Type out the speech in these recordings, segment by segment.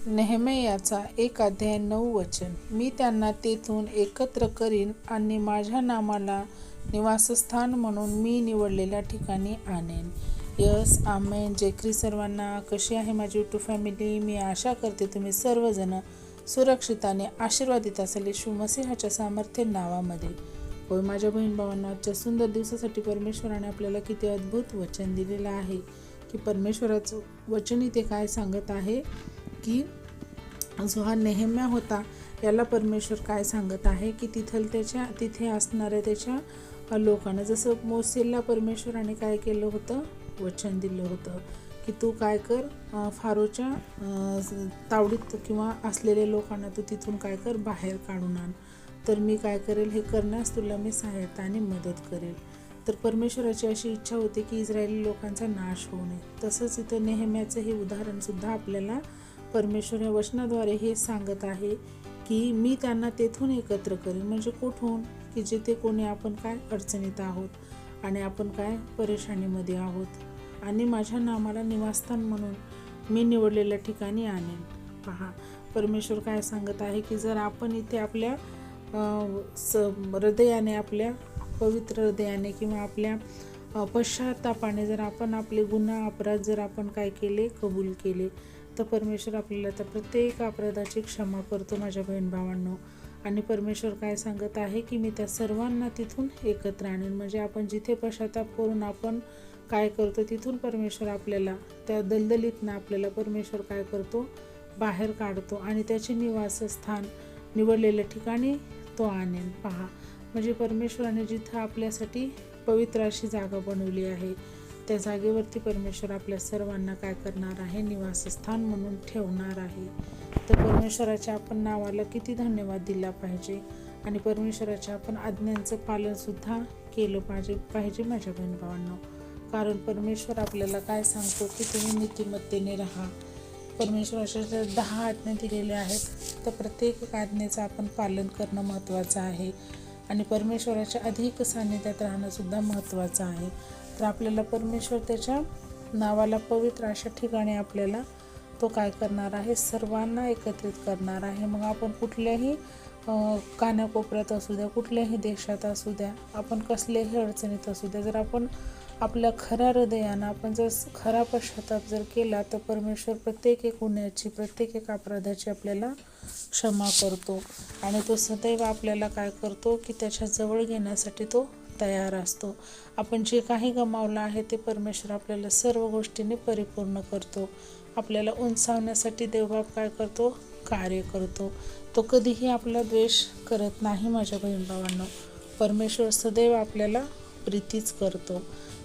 नेहेमियाचा 1:9 मी त्यांना तेथून एकत्र करीन आणि माझ्या नामाला निवासस्थान म्हणून मी निवडलेल्या ठिकाणी आणेन. यस, आमेन. जय ख्रिस्त सर्वांना. कशी आहे माझी यूट्यूब फॅमिली? मी आशा करते तुम्ही सर्वजण सुरक्षित आणि आशीर्वादित असाल येशू मसीहाच्या सामर्थ्य नावामध्ये. होय माझ्या बहीण भावांना, आजच्या सुंदर दिवसासाठी परमेश्वराने आपल्याला किती अद्भुत वचन दिलेलं आहे की परमेश्वराचं वचन इथे काय सांगत आहे की जो हा नेहेम्या होता याला परमेश्वर काय सांगत आहे की तिथे असणाऱ्या त्याच्या लोकांना, जसं मोसेला परमेश्वराने काय केलं होतं, वचन दिलं होतं की तू काय कर, फारोच्या तावडीत किंवा असलेल्या लोकांना तू तिथून काय कर, बाहेर काढून आण. तर मी काय करेल, हे करण्यास तुला मी सहायता आणि मदत करेल. तर परमेश्वराची अशी इच्छा होती की इस्रायली लोकांचा नाश होऊ नये. तसंच इथं नेहेम्याचं हे उदाहरणसुद्धा आपल्याला परमेश्वर या वचनाद्वारे हे सांगत आहे की मी त्यांना तेथून एकत्र करेन. म्हणजे कुठून? की जिथे कोणी आपण काय अडचणीत आहोत आणि आपण काय परेशानीमध्ये आहोत, आणि माझ्या नामाला निवासस्थान म्हणून मी निवडलेल्या ठिकाणी आणेन. पहा परमेश्वर काय सांगत आहे की जर आपण इथे आपल्या हृदयाने, आपल्या पवित्र हृदयाने किंवा आपल्या पश्चातापाने जर आपण आपले गुन्हा अपराध जर आपण काय केले, कबूल केले, तर परमेश्वर आपल्याला त्या प्रत्येक अपराधाची क्षमा करतो माझ्या बहीण भावांनो. आणि परमेश्वर काय सांगत आहे की मी त्या सर्वांना तिथून एकत्र आणेन. म्हणजे आपण जिथे पश्चाताप करून आपण काय करतो तिथून परमेश्वर आपल्याला त्या दलदलीतनं आपल्याला परमेश्वर काय करतो, बाहेर काढतो आणि त्याचे निवासस्थान निवडलेल्या ठिकाणी तो आणेन. पहा म्हणजे परमेश्वराने जिथं आपल्यासाठी पवित्र अशी जागा बनवली आहे त्या जागेवरती परमेश्वर आपल्या सर्वांना काय करणार आहे, निवासस्थान म्हणून ठेवणार आहे. तर परमेश्वराच्या आपण नावाला किती धन्यवाद दिला पाहिजे आणि परमेश्वराच्या आपण आज्ञांचं पालनसुद्धा केलं पाहिजे माझ्या बहीण भावांनो. कारण परमेश्वर आपल्याला काय सांगतो की तुम्ही नीतिमत्तेने राहा. परमेश्वराच्या ज्या 10 आज्ञा दिलेल्या आहेत तर प्रत्येक आज्ञेचं आपण पालन करणं महत्त्वाचं आहे आणि परमेश्वराच्या अधिक सान्निध्यात राहणंसुद्धा महत्त्वाचं आहे. तर आपल्याला परमेश्वर त्याच्या नावाला पवित्र अशा ठिकाणी आपल्याला तो काय करणार आहे, सर्वांना एकत्रित करणार आहे. मग आपण कुठल्याही कानाकोपऱ्यात असू द्या, कुठल्याही देशात असू द्या, आपण कसल्याही अडचणीत असू द्या, जर आपण आपल्या खऱ्या हृदयानं आपण जर खरा पश्चाताप जर केला तर परमेश्वर प्रत्येक एक गुन्ह्याची, प्रत्येक एक अपराधाची आपल्याला क्षमा करतो आणि तो सदैव आपल्याला काय करतो की त्याच्या जवळ घेण्यासाठी तो तयार असतो. आपण जे काही गमावलं आहे ते परमेश्वर आपल्याला सर्व गोष्टींनी परिपूर्ण करतो. आपल्याला उंचावण्यासाठी देवबाप काय करतो, कार्य करतो. तो कधीही आपला द्वेष करत नाही माझ्या बहीण भावांनो. परमेश्वर सदैव आपल्याला प्रीतीच करतो.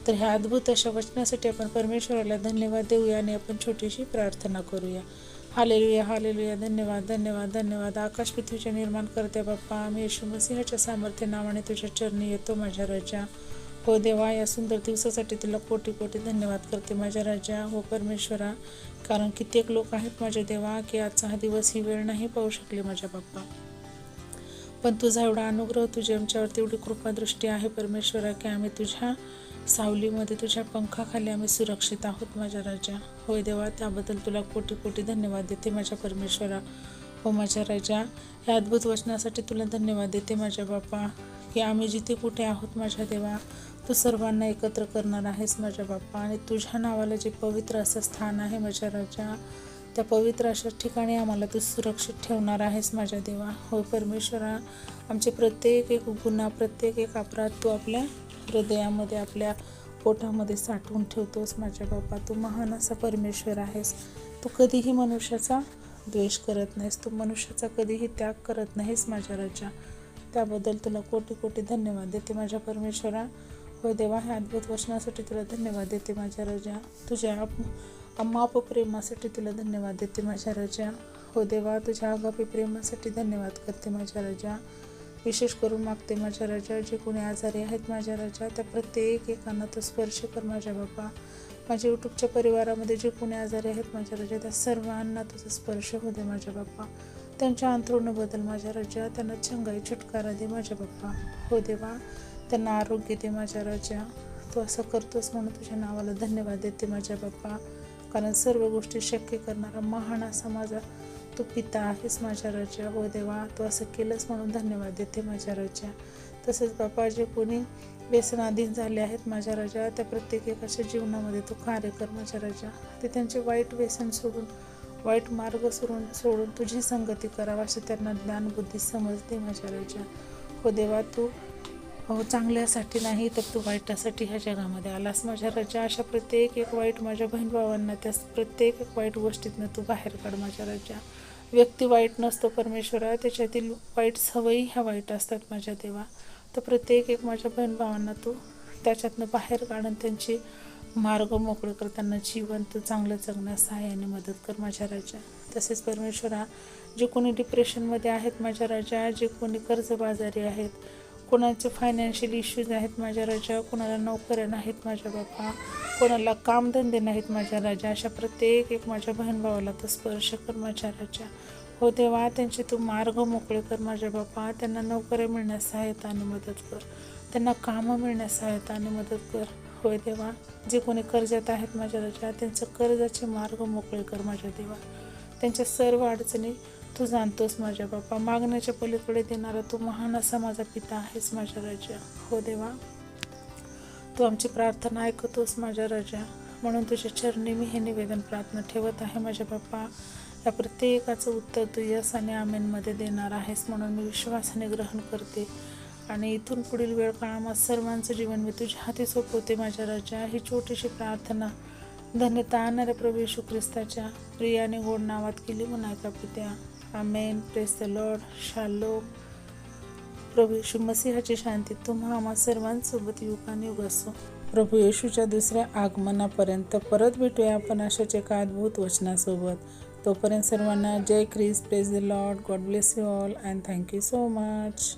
तर ह्या अद्भुत अशा वचनासाठी आपण परमेश्वराला धन्यवाद देऊया आणि आपण छोटीशी प्रार्थना करूया. Hallelujah, hallelujah. धन्यवाद, धन्यवाद, धन्यवाद. आकाश पृथ्वीचे निर्माण करते बाप्पा, आम्ही येशू मसीहाच्या सामर्थ्य नावाने तुझ्या चरणी येतो माझ्या राजा. हो देवा, या सुंदर दिवसासाठी तुला कोटी कोटी धन्यवाद करते माझ्या राजा. हो परमेश्वरा, कारण कित्येक लोक आहेत माझ्या देवा की आजचा हा दिवस ही वेळ नाही पाहू शकले माझ्या बाप्पा, पण तुझा एवढा अनुग्रह, तुझी आमच्यावरती एवढी कृपादृष्टी आहे परमेश्वरा की आम्ही तुझ्या सावलीमध्ये, तुझ्या पंखाखाली आम्ही सुरक्षित आहोत माझ्या राजा. होय देवा, त्याबद्दल तुला कोटी कोटी धन्यवाद देते माझ्या परमेश्वरा. हो माझ्या राजा, ह्या अद्भुत वचनासाठी तुला धन्यवाद देते माझ्या बाप्पा की आम्ही जिथे कुठे आहोत माझ्या देवा, तू सर्वांना एकत्र करणार आहेस माझ्या बाप्पा आणि तुझ्या नावाला जे पवित्र असं स्थान आहे माझ्या राजा, त्या पवित्र अशा ठिकाणी आम्हाला तू सुरक्षित ठेवणार आहेस माझ्या देवा. हो परमेश्वरा, आमचे प्रत्येक एक गुन्हा, प्रत्येक एक अपराध तू आपल्या हृदयामध्ये, आपल्या पोटामध्ये साठवून ठेवतोस माझ्या बाप्पा. तू महान असा परमेश्वर आहेस. तू कधीही मनुष्याचा द्वेष करत नाहीस, तू मनुष्याचा कधीही त्याग करत नाहीस माझ्या राजा. त्याबद्दल तुला कोटी कोटी धन्यवाद देते माझ्या परमेश्वरा. हो देवा, ह्या अद्भुत वचनासाठी तुला धन्यवाद देते माझ्या राजा. तुझ्या अमाप प्रेमासाठी तुला धन्यवाद देते माझ्या राजा. हो देवा, तुझ्या आगापी प्रेमासाठी धन्यवाद करते माझ्या राजा. विशेष करून मागते माझ्या राजा, जे कोणी आजारी आहेत माझ्या राजा, त्या प्रत्येक एकांना तो स्पर्श कर माझ्या बाप्पा. माझ्या यूट्यूबच्या परिवारामध्ये जे कोणी आजारी आहेत माझ्या राजा, त्या सर्वांना तुझा स्पर्श होऊ दे माझ्या बाप्पा. त्यांच्या अंथरुण बदल माझ्या राजा, त्यांना चंगाई छुटकारा दे माझ्या बाप्पा. हो देवा, त्यांना आरोग्य दे माझ्या राजा. तू असं करतोस म्हणून तुझ्या नावाला धन्यवाद देते माझ्या बाप्पा. कारण सर्व गोष्टी शक्य करणारा महान असा माझा तू पिता आहेस माझ्या राजा. हो देवा, तू असं केलंस म्हणून धन्यवाद देते माझ्या राजा. तसेच बापा, जे कोणी व्यसनाधीन झाले आहेत माझ्या राजा, त्या प्रत्येक एकाच्या जीवनामध्ये तू कार्य कर माझ्या राजा. ते त्यांचे वाईट व्यसन सोडून, वाईट मार्ग सोडून तुझी संगती करावा असे त्यांना ज्ञान बुद्धी समज दे माझ्या राजा. हो देवा, तू चांगल्यासाठी नाही तर तू वाईटासाठी ह्या जगामध्ये आलास माझ्या राजा. अशा प्रत्येक एक वाईट माझ्या बहीण भावांना त्या प्रत्येक एक वाईट गोष्टीतनं तू बाहेर काढ माझ्या राजा. व्यक्ती वाईट नसतो परमेश्वरा, त्याच्यातील वाईट सवयी ह्या वाईट असतात माझ्या देवा. तर प्रत्येक एक माझ्या बहीण भावांना तू त्याच्यातनं बाहेर काढून त्यांची मार्ग मोकळे करताना जीवन तू चांगलं जगण्यास सहाय्याने मदत कर माझ्या राजा. तसेच परमेश्वरा, जे कोणी डिप्रेशनमध्ये आहेत माझ्या राजा, जे कोणी कर्जबाजारी आहेत, कोणाचे फायनान्शियल इश्यूज आहेत माझ्या राजा, कोणाला नोकऱ्या नाहीत माझ्या बापा, कोणाला कामधंदे नाहीत माझ्या राजा, अशा प्रत्येक एक माझ्या बहीण भावाला तर स्पर्श कर माझ्या राजा. हो देवा, त्यांचे तू मार्ग मोकळे कर माझ्या बापा. त्यांना नोकऱ्या मिळण्यास सहायता आणि मदत कर, त्यांना कामं मिळण्यास सहायता आणि मदत कर. होय देवा, जे कोणी कर्जात आहेत माझ्या राजा, त्यांचं कर्जाचे मार्ग मोकळे कर माझ्या देवा. त्यांच्या सर्व अडचणी तू जाणतोस माझ्या बापा. मागण्याच्या पलीकडे देणारा तू महान असा माझा पिता आहेस माझ्या राजा. हो देवा, तू आमची प्रार्थना ऐकतोस माझ्या राजा, म्हणून तुझ्या चरणी मी हे निवेदन प्रार्थना ठेवत आहे माझ्या बापा. या प्रत्येकाचं उत्तर तू यस आणि आमेनमध्ये देणार आहेस म्हणून मी विश्वासाने ग्रहण करते. आणि इथून पुढील वेळ काळात सर्वांचं जीवन मी तुझ्या हाती सोपवते माझ्या राजा. ही छोटीशी प्रार्थना धन्यता आणणाऱ्या प्रभू येशू ख्रिस्ताच्या प्रिय आणि गोड नावात केली म्हणा का पित्या. आमेन. Praise the lord. शालोम. प्रभू येशू मसीहाची शांती तुम्हा आम्हा सर्वांसोबत युगानुयुग असो. प्रभू येशूच्या दुसऱ्या आगमनापर्यंत परत भेटूया आपण अशाच एका अद्भुत वचनासोबत. तोपर्यंत सर्वांना जय ख्रिस्त. Praise the lord. God bless you all and thank you so much.